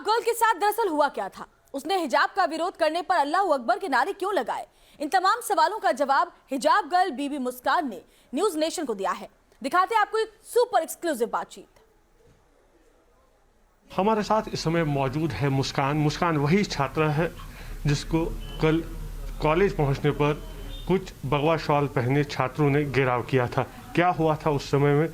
हिजाब गर्ल के साथ दरअसल हुआ क्या था? उसने हिजाब का विरोध करने पर अल्लाहू अकबर के नारे क्यों लगाए? इन तमाम सवालों का जवाब हिजाब गर्ल बीबी मुस्कान ने न्यूज नेशन को दिया है। दिखाते हैं आपको एक सुपर एक्सक्लूसिव बातचीत। हमारे साथ इस समय मौजूद है मुस्कान। मुस्कान वही छात्रा है जिसको कल कॉलेज पहुंचने पर कुछ भगवा शॉल पहने छात्रों ने घेराव किया था। क्या हुआ था उस समय में,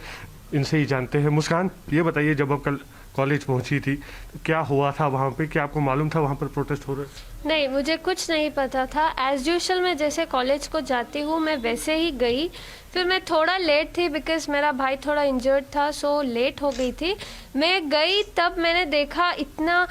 इनसे ही जानते हैं। मुस्कान, ये बताइए, जब आप कल कॉलेज पहुंची थी तो क्या हुआ था वहाँ पे? क्या आपको मालूम था वहाँ पर प्रोटेस्ट हो रहा है? नहीं, मुझे कुछ नहीं पता था। एज़ यूजुअल मैं जैसे कॉलेज को जाती हूँ मैं वैसे ही गई। फिर मैं थोड़ा लेट थी बिकॉज मेरा भाई थोड़ा इंजर्ड था, सो लेट हो गई थी। मैं गई तब मैंने देखा इतना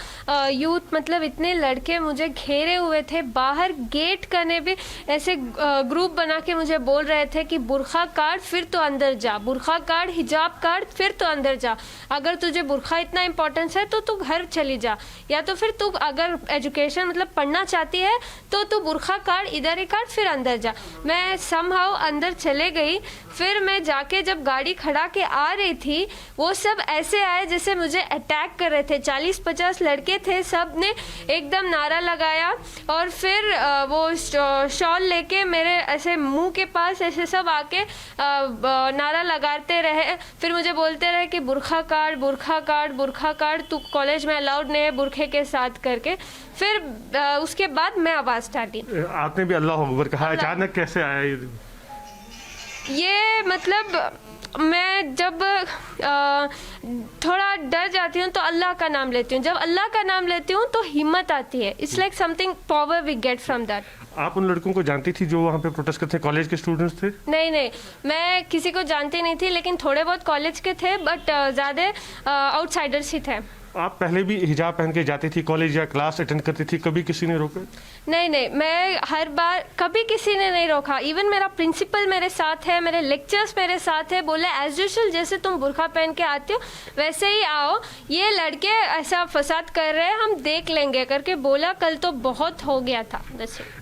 यूथ, मतलब इतने लड़के मुझे घेरे हुए थे। बाहर गेट करने भी ऐसे ग्रुप बना के मुझे बोल रहे थे कि बुरखा काट फिर तो अंदर जा, बुरखा काट, हिजाब काट फिर तो अंदर जा। अगर तुझे बुरखा इतना इम्पोर्टेंस है तो तू घर चली जा, या तो फिर तू अगर एजुकेशन मतलब पढ़ना चाहती है तो तू बुरखा काट, इधर ही काट फिर अंदर जा। मैं समहाउ अंदर चले गई। फिर मैं जाके जब गाड़ी खड़ा के आ रही थी, वो सब ऐसे आए जैसे मुझे अटैक कर रहे थे। 40-50 लड़के थे, सब ने एकदम नारा लगाया और फिर वो शॉल लेके मेरे ऐसे मुंह के पास ऐसे सब आके नारा लगाते रहे। फिर मुझे बोलते रहे कि बुरखा काट, बुरखा काट, बुरखा काट, तू कॉलेज में अलाउड नहीं है बुरखे के साथ करके। फिर उसके बाद मैं आवाज़ डाली। आपने भी अल्लाह अकबर कहा, अचानक कैसे आया ये? मतलब मैं जब थोड़ा डर जाती हूँ तो अल्लाह का नाम लेती हूँ। जब अल्लाह का नाम लेती हूँ तो हिम्मत आती है। It's like something power we get from that. आप उन लड़कों को जानती थी जो वहाँ पे प्रोटेस्ट करते थे? कॉलेज के स्टूडेंट्स थे? नहीं, मैं किसी को जानती नहीं थी, लेकिन थोड़े बहुत कॉलेज के थे, बट ज़्यादा आउटसाइडर्स ही थे। आप पहले भी हिजाब पहन के जाती थी कॉलेज या क्लास अटेंड करती थी? कभी किसी ने रोका? नहीं, मैं हर बार, कभी किसी ने नहीं रोका। इवन मेरा प्रिंसिपल मेरे साथ है, मेरे लेक्चर्स मेरे साथ है। बोले एज यूजुअल जैसे तुम बुरखा पहन के आती हो वैसे ही आओ, ये लड़के ऐसा फसाद कर रहे हैं, हम देख लेंगे करके बोला। कल तो बहुत हो गया था।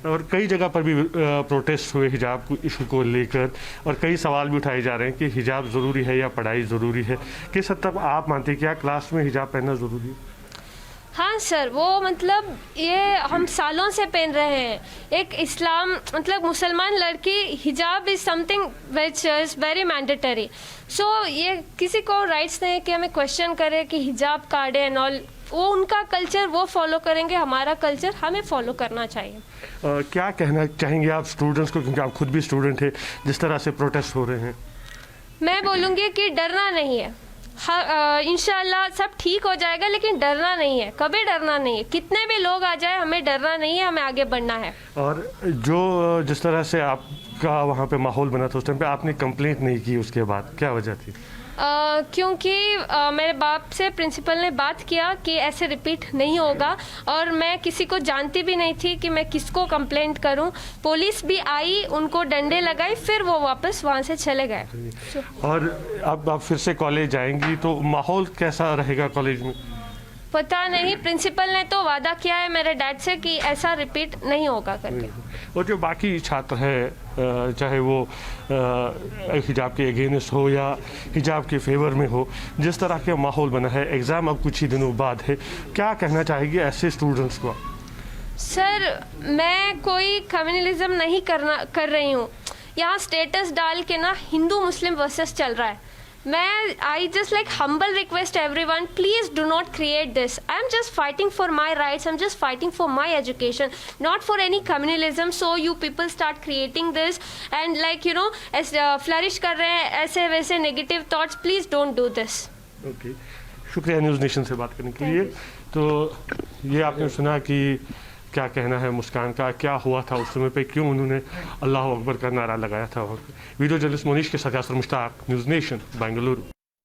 और कई जगह पर भी प्रोटेस्ट हुए हिजाब को इशू को लेकर, और कई सवाल भी उठाए जा रहे हैं कि हिजाब ज़रूरी है या पढ़ाई ज़रूरी है। किस हद तक आप मानते हैं क्या क्लास में हिजाब पहनना ज़रूरी है? हाँ सर, वो मतलब ये हम सालों से पहन रहे हैं। एक इस्लाम मतलब मुसलमान लड़की, hijab is something which is very mandatory. So ये किसी को राइट्स नहीं है कि हमें क्वेश्चन करे कि हिजाब काटे एंड ऑल। वो उनका कल्चर वो फॉलो करेंगे, हमारा कल्चर हमें फॉलो करना चाहिए। क्या कहना चाहेंगे आप स्टूडेंट्स को, क्योंकि आप खुद भी स्टूडेंट हैं, जिस तरह से प्रोटेस्ट हो रहे हैं? मैं बोलूँगी कि डरना नहीं है। इंशाल्लाह सब ठीक हो जाएगा, लेकिन डरना नहीं है, कभी डरना नहीं है। कितने भी लोग आ जाए हमें डरना नहीं है, हमें आगे बढ़ना है। और जो जिस तरह से आपका वहाँ पे माहौल बना था उस टाइम पे आपने कंप्लेंट नहीं की, उसके बाद क्या वजह थी? क्योंकि मेरे बाप से प्रिंसिपल ने बात किया कि ऐसे रिपीट नहीं होगा, और मैं किसी को जानती भी नहीं थी कि मैं किसको कंप्लेंट करूं। पुलिस भी आई, उनको डंडे लगाई, फिर वो वापस वहां से चले गए। और अब आप फिर से कॉलेज जाएंगी तो माहौल कैसा रहेगा कॉलेज में? पता नहीं, प्रिंसिपल ने तो वादा किया है मेरे डैड से कि ऐसा रिपीट नहीं होगा करके। और जो बाकी छात्र हैं, चाहे वो हिजाब के अगेंस्ट हो या हिजाब के फेवर में हो, जिस तरह के माहौल बना है, एग्ज़ाम अब कुछ ही दिनों बाद है, क्या कहना चाहेगी ऐसे स्टूडेंट्स को? सर, मैं कोई कम्युनलिज्म नहीं कर रही हूँ। यहाँ स्टेटस डाल के ना हिंदू मुस्लिम वर्सेस चल रहा है। I just like humble request everyone, please do not create this. I'm just fighting for my rights. I'm just fighting for my education, not for any communalism. So you people start creating this and like as flourish कर रहे हैं ऐसे वैसे negative thoughts. Please don't do this. Okay. शुक्रिया news nation से बात करने के लिए। तो ये आपने सुना कि क्या कहना है मुस्कान का, क्या हुआ था उस समय पे, क्यों उन्होंने अल्लाह अकबर का नारा लगाया था। वीडियो जर्नलिस्ट मोनीश के साथ मुश्ताक, न्यूज़ नेशन, बेंगलुरु।